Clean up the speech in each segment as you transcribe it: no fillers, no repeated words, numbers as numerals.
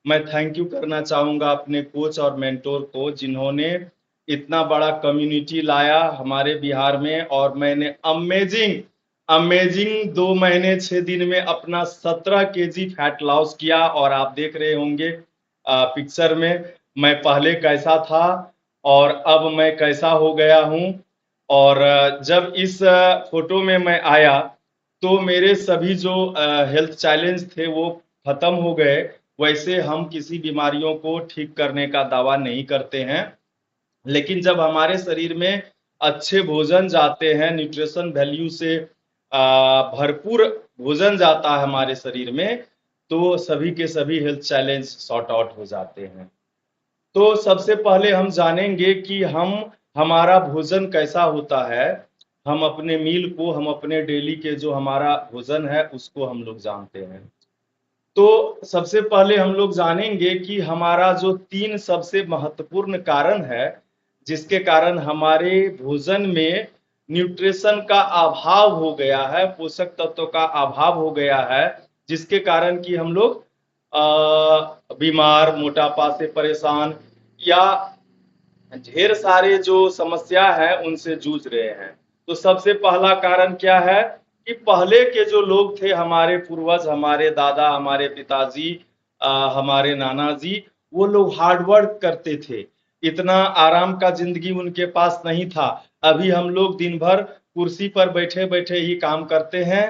मैं thank you करना चाहूँगा अपने कोच और मेंटोर को, जिन्होंने इतना बड़ा कम्युनिटी लाया हमारे बिहार में, और मैंने अमेजिंग अमेजिंग 2 महीने 6 दिन में अपना 17 केजी फैट लॉस किया। और आप देख रहे होंगे पिक्चर में मैं पहले कैसा था और अब मैं कैसा हो गया हूँ। और जब इस फोटो में मैं आया तो मेरे सभी जो हेल्थ चैलेंज थे वो खत्म हो गए। वैसे हम किसी बीमारियों को ठीक करने का दावा नहीं करते हैं, लेकिन जब हमारे शरीर में अच्छे भोजन जाते हैं, न्यूट्रिशन वैल्यू से भरपूर भोजन जाता है हमारे शरीर में, तो सभी के सभी हेल्थ चैलेंज सॉर्ट आउट हो जाते हैं। तो सबसे पहले हम जानेंगे कि हमारा भोजन कैसा होता है। हम अपने मील को, हम अपने डेली के जो हमारा भोजन है उसको हम लोग जानते हैं। तो सबसे पहले हम लोग जानेंगे कि हमारा जो 3 सबसे महत्वपूर्ण कारण है जिसके कारण हमारे भोजन में न्यूट्रिशन का अभाव हो गया है, पोषक तत्वों का अभाव हो गया है, जिसके कारण कि हम लोग बीमार, मोटापा से परेशान या ढेर सारे जो समस्या है उनसे जूझ रहे हैं। तो सबसे पहला कारण क्या है कि पहले के जो लोग थे, हमारे पूर्वज, हमारे दादा, हमारे पिताजी, हमारे नाना जी, वो लोग हार्ड वर्क करते थे। इतना आराम का जिंदगी उनके पास नहीं था। अभी हम लोग दिन भर कुर्सी पर बैठे बैठे ही काम करते हैं।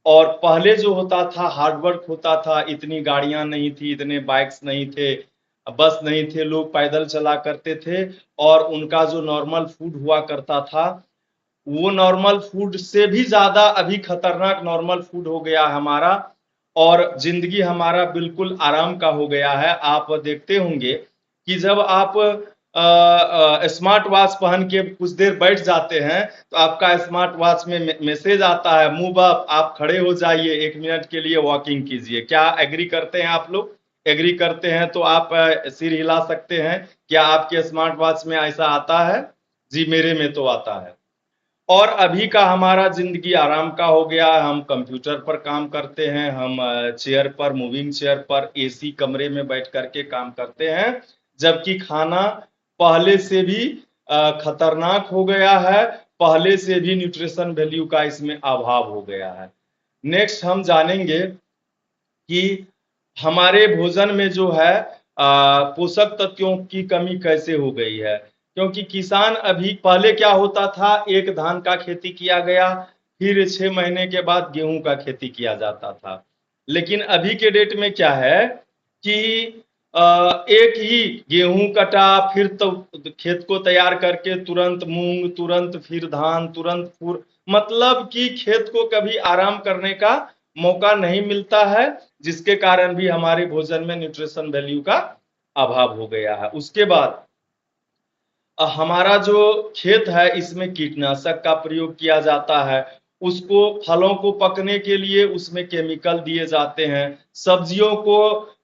और पहले जो होता था हार्ड वर्क होता था, इतनी गाड़ियां नहीं थी, इतने बाइक्स नहीं थे, बस नहीं थे, लोग पैदल चला करते थे। और उनका जो नॉर्मल फूड हुआ करता था, वो नॉर्मल फूड से भी ज्यादा अभी खतरनाक नॉर्मल फूड हो गया हमारा। और जिंदगी हमारा बिल्कुल आराम का हो गया है। आप देखते होंगे कि जब आप स्मार्ट वॉच पहन के कुछ देर बैठ जाते हैं तो आपका स्मार्ट वॉच में मैसेज आता है, मूव अप, आप खड़े हो जाइए, 1 मिनट के लिए वॉकिंग कीजिए। क्या एग्री करते हैं आप लोग? एग्री करते हैं तो आप सिर हिला सकते हैं। क्या आपके स्मार्ट वॉच में ऐसा आता है? जी, मेरे में तो आता है। और अभी का हमारा जिंदगी आराम का हो गया। हम कंप्यूटर पर काम करते हैं, हम चेयर पर, मूविंग चेयर पर, एसी कमरे में बैठ करके काम करते हैं, जबकि खाना पहले से भी खतरनाक हो गया है। पहले से भी न्यूट्रिशन वैल्यू का इसमें अभाव हो गया है। नेक्स्ट हम जानेंगे कि हमारे भोजन में जो है पोषक तत्वों की कमी कैसे हो गई है। क्योंकि किसान, अभी पहले क्या होता था, एक धान का खेती किया गया, फिर 6 महीने के बाद गेहूं का खेती किया जाता था। लेकिन अभी के डेट में क्या है कि एक ही गेहूं कटा, फिर तो खेत को तैयार करके तुरंत मूंग, तुरंत फिर धान, तुरंत फूर, मतलब कि खेत को कभी आराम करने का मौका नहीं मिलता है, जिसके कारण भी हमारे भोजन में न्यूट्रिशन वैल्यू का अभाव हो गया है। उसके बाद हमारा जो खेत है इसमें कीटनाशक का प्रयोग किया जाता है। उसको, फलों को पकने के लिए उसमें केमिकल दिए जाते हैं। सब्जियों को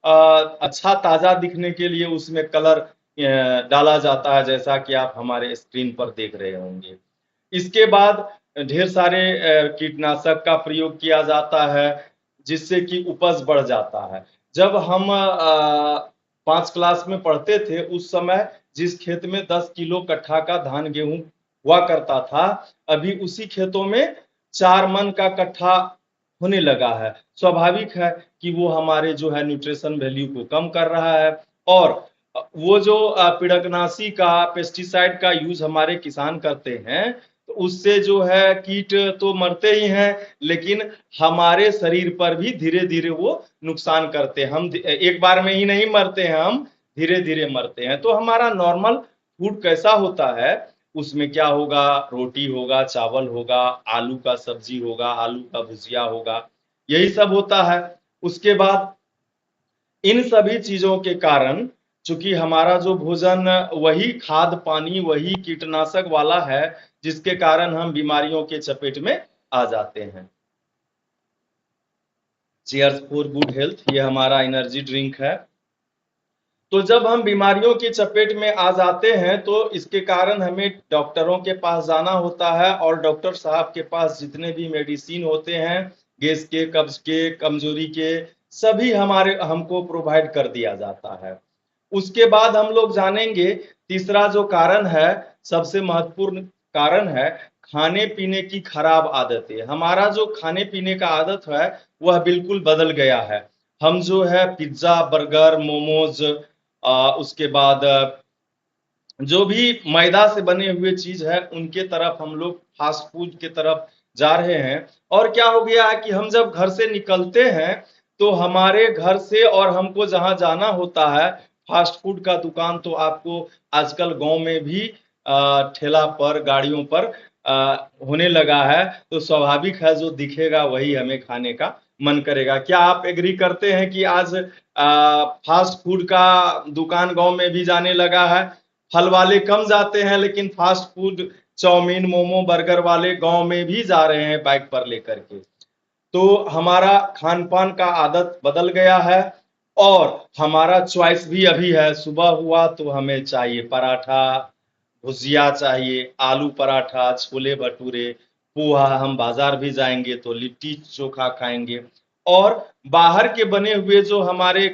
अच्छा ताजा दिखने के लिए उसमें कलर डाला जाता है, जैसा कि आप हमारे स्क्रीन पर देख रहे होंगे। इसके बाद ढेर सारे कीटनाशक का प्रयोग किया जाता है, जिससे कि उपज बढ़ जाता है। जब हम 5 क्लास में पढ़ते थे उस समय जिस खेत में 10 किलो कट्ठा का धान गेहूं हुआ करता था, अभी उसी खेतों में 4 मन का कट्ठा होने लगा है। स्वाभाविक है कि वो हमारे जो है न्यूट्रिशन वैल्यू को कम कर रहा है। और वो जो पिड़कनाशी का, पेस्टिसाइड का यूज हमारे किसान करते हैं, तो उससे जो है कीट तो मरते ही हैं, लेकिन हमारे शरीर पर भी धीरे धीरे वो नुकसान करते हैं। हम एक बार में ही नहीं मरते हैं, हम धीरे धीरे मरते हैं। तो हमारा नॉर्मल फूड कैसा होता है, उसमें क्या होगा, रोटी होगा, चावल होगा, आलू का सब्जी होगा, आलू का भुजिया होगा, यही सब होता है। उसके बाद इन सभी चीजों के कारण, चूंकि हमारा जो भोजन वही खाद पानी, वही कीटनाशक वाला है, जिसके कारण हम बीमारियों के चपेट में आ जाते हैं। चीयर्स फॉर गुड हेल्थ, ये हमारा एनर्जी ड्रिंक है। तो जब हम बीमारियों के चपेट में आ जाते हैं तो इसके कारण हमें डॉक्टरों के पास जाना होता है। और डॉक्टर साहब के पास जितने भी मेडिसिन होते हैं, गैस के, कब्ज के, कमजोरी के, सभी हमको प्रोवाइड कर दिया जाता है। उसके बाद हम लोग जानेंगे तीसरा जो कारण है, सबसे महत्वपूर्ण कारण है खाने पीने की खराब आदतें। हमारा जो खाने पीने का आदत है वह बिल्कुल बदल गया है। हम जो है पिज्जा, बर्गर, मोमोज, उसके बाद जो भी मैदा से बने हुए चीज है उनके तरफ हम लोग फास्ट फूड के तरफ जा रहे हैं। और क्या हो गया है कि हम जब घर से निकलते हैं तो हमारे घर से और हमको जहां जाना होता है, फास्ट फूड का दुकान तो आपको आजकल गांव में भी ठेला पर, गाड़ियों पर होने लगा है। तो स्वाभाविक है जो दिखेगा वही हमें खाने का मन करेगा। क्या आप एग्री करते हैं कि आज फास्ट फूड का दुकान गांव में भी जाने लगा है? फल वाले कम जाते हैं लेकिन fast food, chowmein, momo, burger वाले गांव में भी जा रहे हैं बाइक पर लेकर के। तो हमारा खान पान का आदत बदल गया है। और हमारा चॉइस भी अभी है, सुबह हुआ तो हमें चाहिए पराठा, भुजिया चाहिए, आलू पराठा, छोले भटूरे, पोहा। हम बाजार भी जाएंगे तो लिट्टी चोखा खाएंगे। और बाहर के बने हुए जो हमारे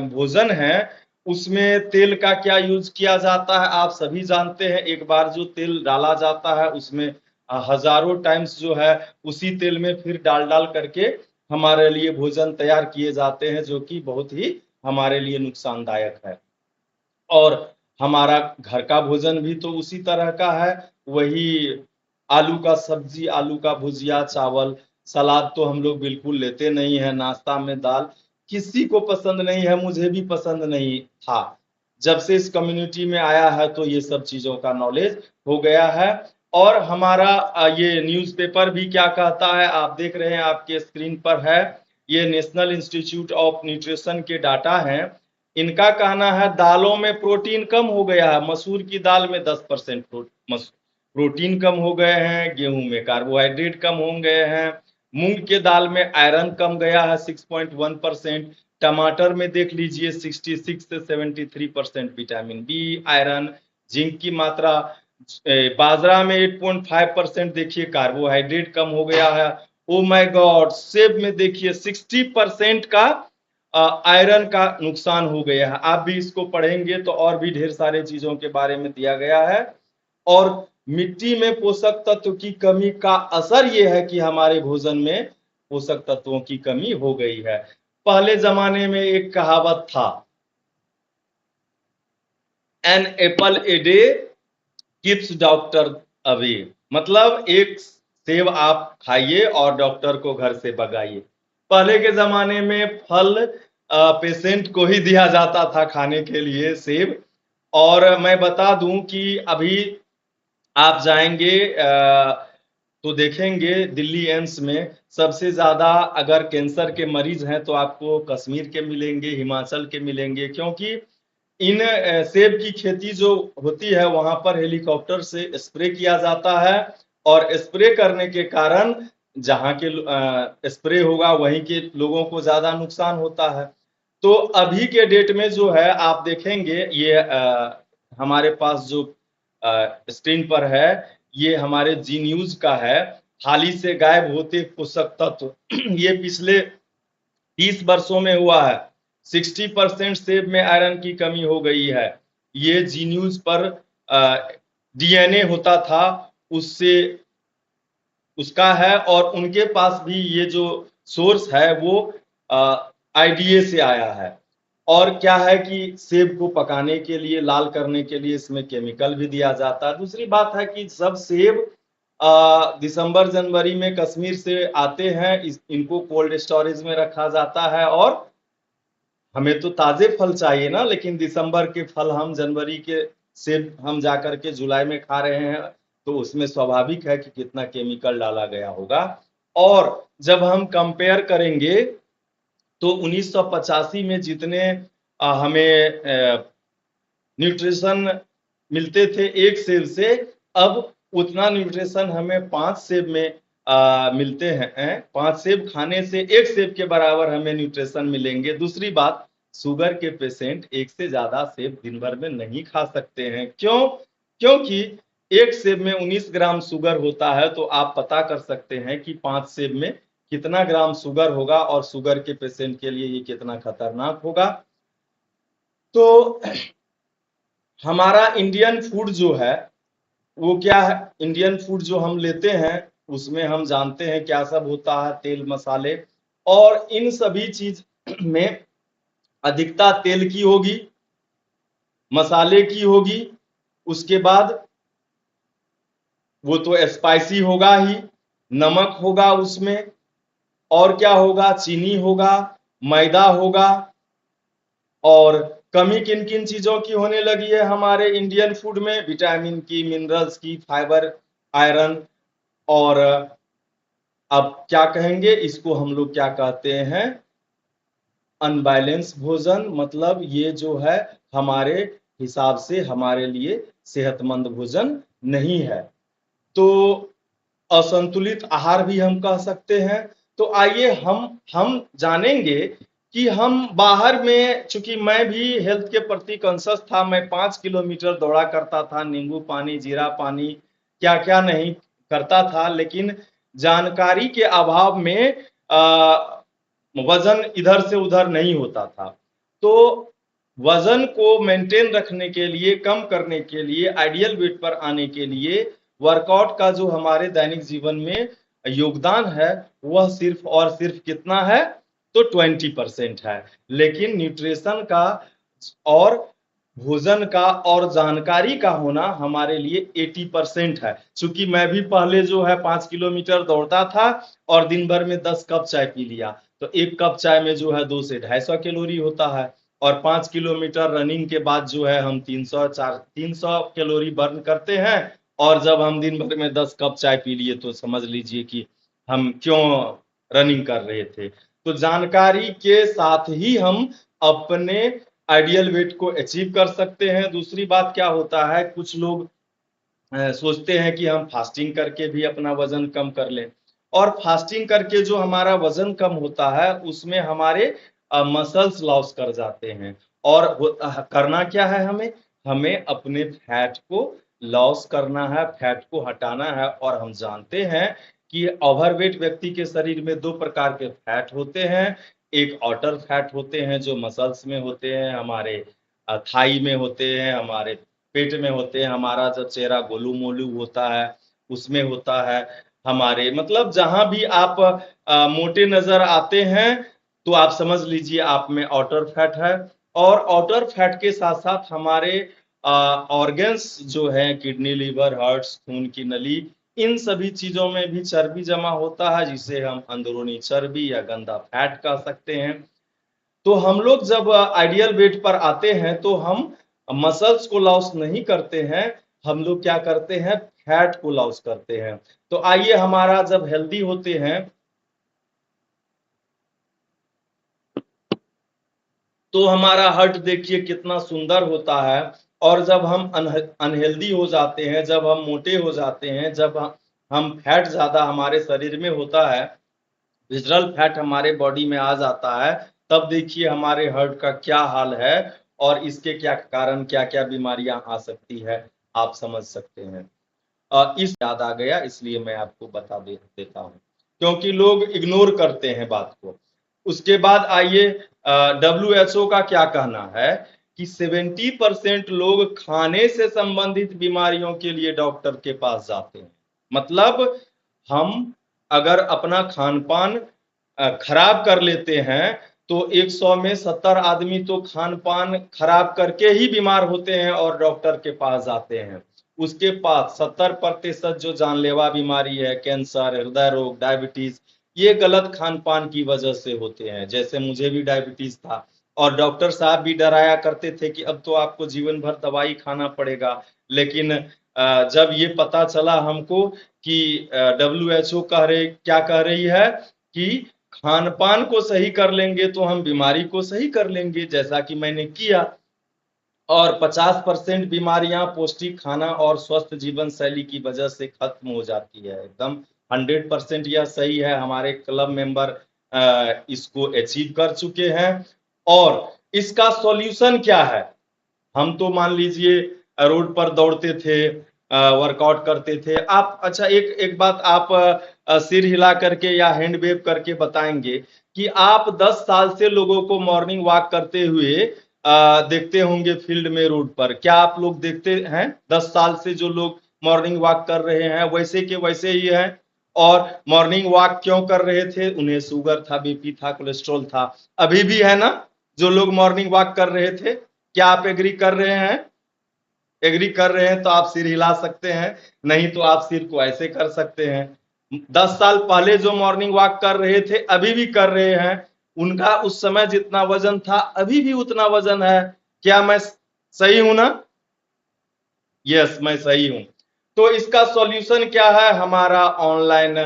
भोजन है उसमें तेल का क्या यूज किया जाता है आप सभी जानते हैं। एक बार जो तेल डाला जाता है उसमें हजारों टाइम्स जो है उसी तेल में फिर डाल डाल करके हमारे लिए भोजन तैयार किए जाते हैं, जो कि बहुत ही हमारे लिए नुकसानदायक है। और हमारा घर का भोजन भी तो उसी तरह का है, वही आलू का सब्जी, आलू का भुजिया, चावल, सलाद तो हम लोग बिल्कुल लेते नहीं है। नाश्ता में दाल किसी को पसंद नहीं है, मुझे भी पसंद नहीं था। जब से इस कम्युनिटी में आया है तो ये सब चीजों का नॉलेज हो गया है। और हमारा ये न्यूज़पेपर भी क्या कहता है आप देख रहे हैं, आपके स्क्रीन पर है। ये नेशनल इंस्टीट्यूट ऑफ न्यूट्रिशन के डाटा हैं। इनका कहना है दालों में प्रोटीन कम हो गया है। मसूर की दाल में 10% प्रोटीन कम हो गए हैं, गेहूं में कार्बोहाइड्रेट कम हो गए हैं, मूंग के दाल में आयरन कम गया है 6.1%, टमाटर में देख लीजिए 66 से 73% विटामिन बी, आयरन, जिंक की मात्रा, बाजरा में 8.5% देखिए कार्बोहाइड्रेट कम हो गया है। ओ माय गॉड, सेब में देखिए 60% का आयरन का नुकसान हो गया है। आप भी इसको पढ़ेंगे तो और भी ढेर सारे चीजों के बारे में दिया गया है। और मिट्टी में पोषक तत्व की कमी का असर यह है कि हमारे भोजन में पोषक तत्वों की कमी हो गई है। पहले जमाने में एक कहावत था, an apple a day keeps doctor away. मतलब एक सेब आप खाइए और डॉक्टर को घर से भगाइए। पहले के जमाने में फल पेशेंट को ही दिया जाता था खाने के लिए, सेब। और मैं बता दूं कि अभी आप जाएंगे तो देखेंगे दिल्ली एम्स में सबसे ज्यादा अगर कैंसर के मरीज हैं तो आपको कश्मीर के मिलेंगे, हिमाचल के मिलेंगे। क्योंकि इन सेब की खेती जो होती है वहां पर हेलीकॉप्टर से स्प्रे किया जाता है। और स्प्रे करने के कारण जहां के स्प्रे होगा वहीं के लोगों को ज्यादा नुकसान होता है। तो अभी के डेट में जो है आप देखेंगे ये हमारे पास जो स्क्रीन पर है ये हमारे जी न्यूज का है। हाल ही से गायब होते पोषक तत्व ये पिछले 30 वर्षों में हुआ है। 60% सेब में आयरन की कमी हो गई है। ये जी न्यूज पर डीएनए होता था उससे उसका है। और उनके पास भी ये जो सोर्स है वो आईडीए से आया है। और क्या है कि सेब को पकाने के लिए, लाल करने के लिए इसमें केमिकल भी दिया जाता है। दूसरी बात है कि सब सेब दिसंबर जनवरी में कश्मीर से आते हैं, इनको कोल्ड स्टोरेज में रखा जाता है। और हमें तो ताजे फल चाहिए ना, लेकिन दिसंबर के फल हम, जनवरी के सेब हम जाकर के जुलाई में खा रहे हैं। तो उसमें स्वाभाविक है कि कितना केमिकल डाला गया होगा। और जब हम कंपेयर करेंगे तो 1985 में जितने हमें न्यूट्रिशन मिलते थे एक सेब से, अब उतना न्यूट्रिशन हमें 5 सेब में मिलते हैं। 5 सेब खाने से एक सेब के बराबर हमें न्यूट्रिशन मिलेंगे। दूसरी बात, शुगर के पेशेंट एक से ज्यादा सेब दिन भर में नहीं खा सकते हैं। क्यों? क्योंकि एक सेब में 19 ग्राम शुगर होता है। तो आप पता कर सकते हैं कि 5 सेब में कितना ग्राम शुगर होगा और शुगर के पेशेंट के लिए ये कितना खतरनाक होगा। तो हमारा इंडियन फूड जो है वो क्या है, इंडियन फूड जो हम लेते हैं उसमें हम जानते हैं क्या सब होता है, तेल मसाले, और इन सभी चीज में अधिकता तेल की होगी, मसाले की होगी, उसके बाद वो तो स्पाइसी होगा ही, नमक होगा उसमें, और क्या होगा, चीनी होगा, मैदा होगा। और कमी किन किन चीजों की होने लगी है हमारे इंडियन फूड में, विटामिन की, मिनरल्स की, फाइबर, आयरन। और अब क्या कहेंगे इसको, हम लोग क्या कहते हैं, अनबैलेंस भोजन। मतलब ये जो है हमारे हिसाब से हमारे लिए सेहतमंद भोजन नहीं है। तो असंतुलित आहार भी हम कह सकते हैं। तो आइए हम जानेंगे कि हम बाहर में, चूंकि मैं भी हेल्थ के प्रति कॉन्शियस था, मैं 5 किलोमीटर दौड़ा करता था, नींबू पानी, जीरा पानी, क्या क्या नहीं करता था, लेकिन जानकारी के अभाव में वजन इधर से उधर नहीं होता था। तो वजन को मेंटेन रखने के लिए, कम करने के लिए, आइडियल वेट पर आने के लिए वर्कआउट का जो हमारे दैनिक जीवन में योगदान है वह सिर्फ और सिर्फ कितना है, तो 20% है। लेकिन न्यूट्रिशन का और भोजन का और जानकारी का होना हमारे लिए 80% है। चूंकि मैं भी पहले जो है 5 किलोमीटर दौड़ता था और दिन भर में 10 कप चाय पी लिया, तो एक कप चाय में जो है 200 से 250 कैलोरी होता है। और 5 किलोमीटर रनिंग के बाद जो है हम 300 कैलोरी बर्न करते हैं। और जब हम दिन भर में 10 कप चाय पी लिए तो समझ लीजिए कि हम क्यों रनिंग कर रहे थे। तो जानकारी के साथ ही हम अपने आइडियल वेट को अचीव कर सकते हैं। दूसरी बात क्या होता है, कुछ लोग सोचते हैं कि हम फास्टिंग करके भी अपना वजन कम कर लें, और फास्टिंग करके जो हमारा वजन कम होता है उसमें हमारे मसल्स लॉस कर जाते हैं। और करना क्या है, हमें हमें अपने फैट को लॉस करना है, फैट को हटाना है। और हम जानते हैं कि ओवरवेट व्यक्ति के शरीर में दो प्रकार के फैट होते हैं। एक आउटर फैट होते हैं जो मसल्स में होते हैं, हमारे थाई में होते हैं, हमारे पेट में होते हैं, हमारा जो चेहरा गोलू मोलू होता है उसमें होता है, हमारे मतलब जहां भी आप मोटे नजर आते हैं तो आप समझ लीजिए आप में आउटर फैट है। और आउटर फैट के साथ साथ हमारे ऑर्गन्स जो है, किडनी, लीवर, हार्ट्स, खून की नली, इन सभी चीजों में भी चर्बी जमा होता है, जिसे हम अंदरूनी चर्बी या गंदा फैट कह सकते हैं। तो हम लोग जब आइडियल वेट पर आते हैं तो हम मसल्स को लॉस नहीं करते हैं, हम लोग क्या करते हैं, फैट को लॉस करते हैं। तो आइए, हमारा जब हेल्दी होते हैं तो हमारा हार्ट देखिए कितना सुंदर होता है। और जब हम अनहेल्दी हो जाते हैं, जब हम मोटे हो जाते हैं, जब हम फैट ज्यादा हमारे शरीर में होता है, विजरल फैट हमारे बॉडी में आ जाता है, तब देखिए हमारे हार्ट का क्या हाल है और इसके क्या कारण, क्या क्या बीमारियां आ सकती है, आप समझ सकते हैं। इस याद आ गया इसलिए मैं आपको बता देता हूँ, क्योंकि लोग इग्नोर करते हैं बात को। उसके बाद आइए, WHO का क्या कहना है कि 70% लोग खाने से संबंधित बीमारियों के लिए डॉक्टर के पास जाते हैं। मतलब हम अगर अपना खान पान खराब कर लेते हैं तो 100 में 70 आदमी तो खान पान खराब करके ही बीमार होते हैं और डॉक्टर के पास जाते हैं। उसके पास 70% जो जानलेवा बीमारी है, कैंसर, हृदय रोग, डायबिटीज, ये गलत खान पान की वजह से होते हैं। जैसे मुझे भी डायबिटीज था और डॉक्टर साहब भी डराया करते थे कि अब तो आपको जीवन भर दवाई खाना पड़ेगा। लेकिन जब ये पता चला हमको कि WHO क्या कह रही है कि खान पान को सही कर लेंगे तो हम बीमारी को सही कर लेंगे, जैसा कि मैंने किया। और 50% बीमारियां पौष्टिक खाना और स्वस्थ जीवन शैली की वजह से खत्म हो जाती है। एकदम 100% यह सही है। हमारे क्लब मेंबर इसको अचीव कर चुके हैं। और इसका सॉल्यूशन क्या है, हम तो मान लीजिए रोड पर दौड़ते थे वर्कआउट करते थे। आप अच्छा एक एक बात आप सिर हिला करके या हैंड वेव करके बताएंगे कि आप 10 साल से लोगों को मॉर्निंग वॉक करते हुए देखते होंगे फील्ड में, रोड पर। क्या आप लोग देखते हैं? 10 साल से जो लोग मॉर्निंग वॉक कर रहे हैं वैसे के वैसे ही हैं। और मॉर्निंग वॉक क्यों कर रहे थे? उन्हें शुगर था, बीपी था, कोलेस्ट्रॉल था। अभी भी है ना जो लोग मॉर्निंग वॉक कर रहे थे? क्या आप एग्री कर रहे हैं? एग्री कर रहे हैं तो आप सिर हिला सकते हैं, नहीं तो आप सिर को ऐसे कर सकते हैं। 10 साल पहले जो मॉर्निंग वॉक कर रहे थे अभी भी कर रहे हैं, उनका उस समय जितना वजन था अभी भी उतना वजन है। क्या मैं सही हूं ना? यस, मैं सही हूं। तो इसका सॉल्यूशन क्या है? हमारा ऑनलाइन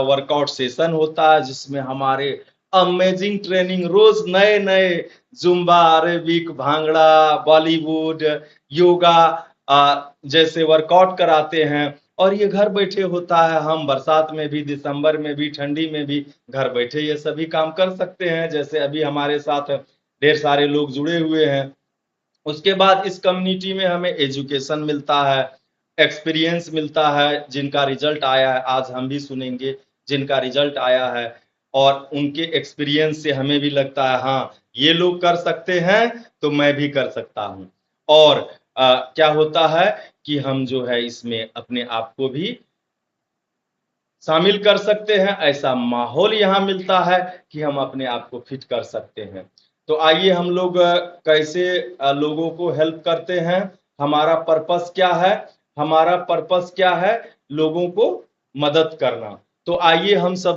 वर्कआउट सेशन होता है जिसमें हमारे अमेजिंग ट्रेनिंग, रोज नए नए जुम्बा, अरेबिक, भांगड़ा, बॉलीवुड, योगा जैसे वर्कआउट कराते हैं। और ये घर बैठे होता है। हम बरसात में भी, दिसंबर में भी, ठंडी में भी घर बैठे ये सभी काम कर सकते हैं। जैसे अभी हमारे साथ ढेर सारे लोग जुड़े हुए हैं। उसके बाद इस कम्युनिटी में हमें एजुकेशन मिलता है, एक्सपीरियंस मिलता है। जिनका रिजल्ट आया है आज हम भी सुनेंगे, जिनका रिजल्ट आया है, और उनके एक्सपीरियंस से हमें भी लगता है हाँ ये लोग कर सकते हैं तो मैं भी कर सकता हूं। और क्या होता है कि हम जो है इसमें अपने आप को भी शामिल कर सकते हैं। ऐसा माहौल यहाँ मिलता है कि हम अपने आप को फिट कर सकते हैं। तो आइए हम लोग कैसे लोगों को हेल्प करते हैं। हमारा पर्पस क्या है? हमारा पर्पस क्या है? लोगों को मदद करना। तो आइए हम सब